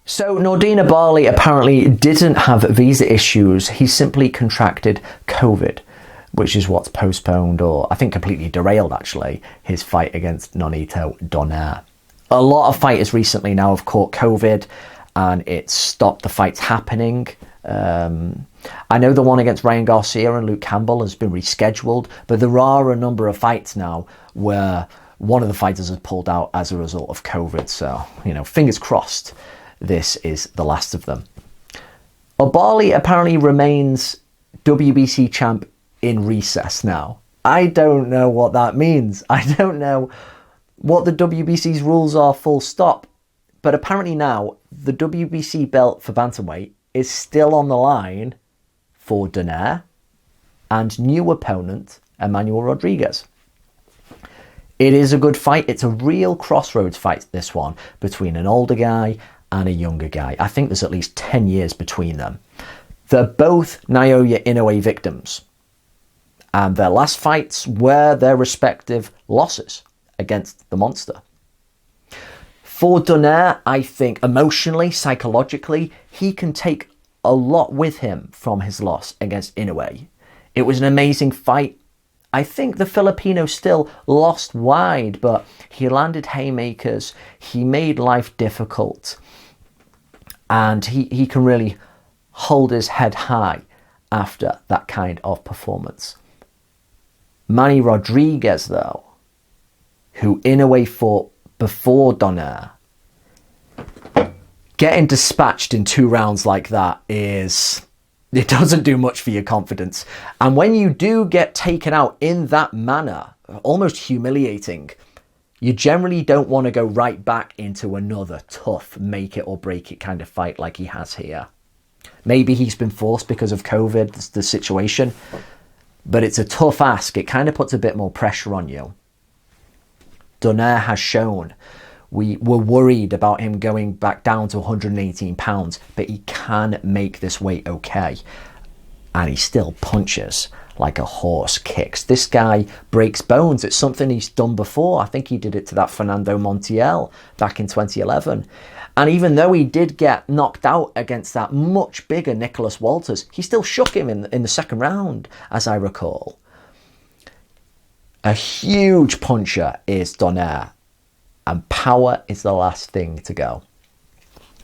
So Nordina Bali apparently didn't have visa issues. He simply contracted COVID, which is what's postponed, or I think completely derailed actually, his fight against Nonito Donaire. A lot of fighters recently now have caught COVID and it's stopped the fights happening. I know the one against Ryan Garcia and Luke Campbell has been rescheduled, but there are a number of fights now where one of the fighters has pulled out as a result of COVID. So, fingers crossed this is the last of them. Bali apparently remains WBC champ in recess now. I don't know what that means. I don't know what the WBC's rules are, full stop. But apparently now, the WBC belt for bantamweight is still on the line for Donaire and new opponent, Emmanuel Rodriguez. It is a good fight. It's a real crossroads fight, this one, between an older guy and a younger guy. I think there's at least 10 years between them. They're both Naoya Inoue victims. And their last fights were their respective losses against the monster. For Donaire, I think emotionally, psychologically, he can take a lot with him from his loss against Inoue. It was an amazing fight. I think the Filipino still lost wide, but he landed haymakers. He made life difficult. And he can really hold his head high after that kind of performance. Manny Rodriguez, though, who Inoue fought before Donaire, getting dispatched in 2 rounds like that it doesn't do much for your confidence. And when you do get taken out in that manner, almost humiliating, you generally don't want to go right back into another tough make it or break it kind of fight like he has here. Maybe he's been forced because of COVID, the situation, but it's a tough ask. It kind of puts a bit more pressure on you. Donaire has shown. We were worried about him going back down to 118 pounds, but he can make this weight okay. And he still punches like a horse kicks. This guy breaks bones. It's something he's done before. I think he did it to that Fernando Montiel back in 2011. And even though he did get knocked out against that much bigger Nicholas Walters, he still shook him in the second round, as I recall. A huge puncher is Donaire, and power is the last thing to go.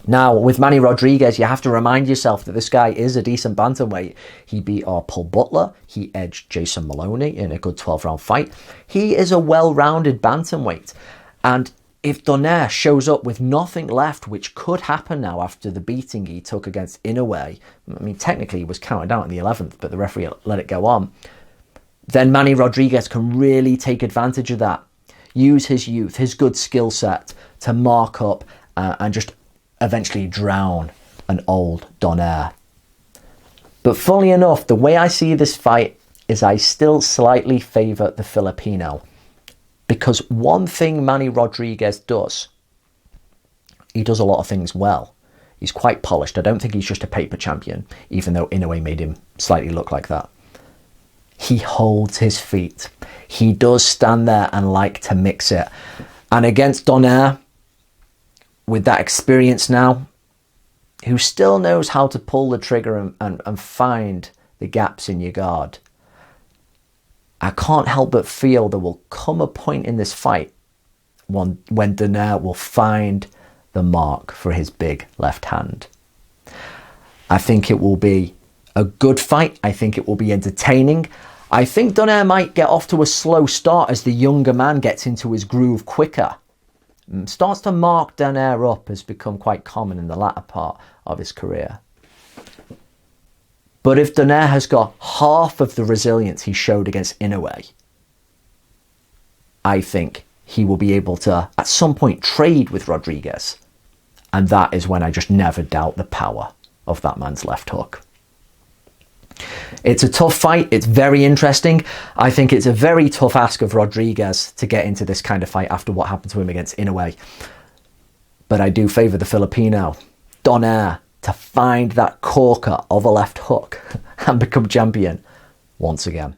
Now, with Manny Rodriguez, you have to remind yourself that this guy is a decent bantamweight. He beat our Paul Butler. He edged Jason Maloney in a good 12-round fight. He is a well-rounded bantamweight. And if Donaire shows up with nothing left, which could happen now after the beating he took against Inoue, I mean, technically he was counted out in the 11th, but the referee let it go on, then Manny Rodriguez can really take advantage of that. Use his youth, his good skill set to mark up and just eventually drown an old Donaire. But funnily enough, the way I see this fight is I still slightly favour the Filipino. Because one thing Manny Rodriguez does, he does a lot of things well. He's quite polished. I don't think he's just a paper champion, even though Inoue made him slightly look like that. He holds his feet. He does stand there and like to mix it. And against Donaire, with that experience now, who still knows how to pull the trigger and find the gaps in your guard, I can't help but feel there will come a point in this fight when Donaire will find the mark for his big left hand. I think it will be a good fight. I think it will be entertaining. I think Donaire might get off to a slow start as the younger man gets into his groove quicker. Starts to mark Donaire up has become quite common in the latter part of his career. But if Donaire has got half of the resilience he showed against Inoue, I think he will be able to, at some point, trade with Rodriguez. And that is when I just never doubt the power of that man's left hook. It's a tough fight. It's very interesting. I think it's a very tough ask of Rodriguez to get into this kind of fight after what happened to him against Inoue. But I do favour the Filipino, Donaire, to find that corker of a left hook and become champion once again.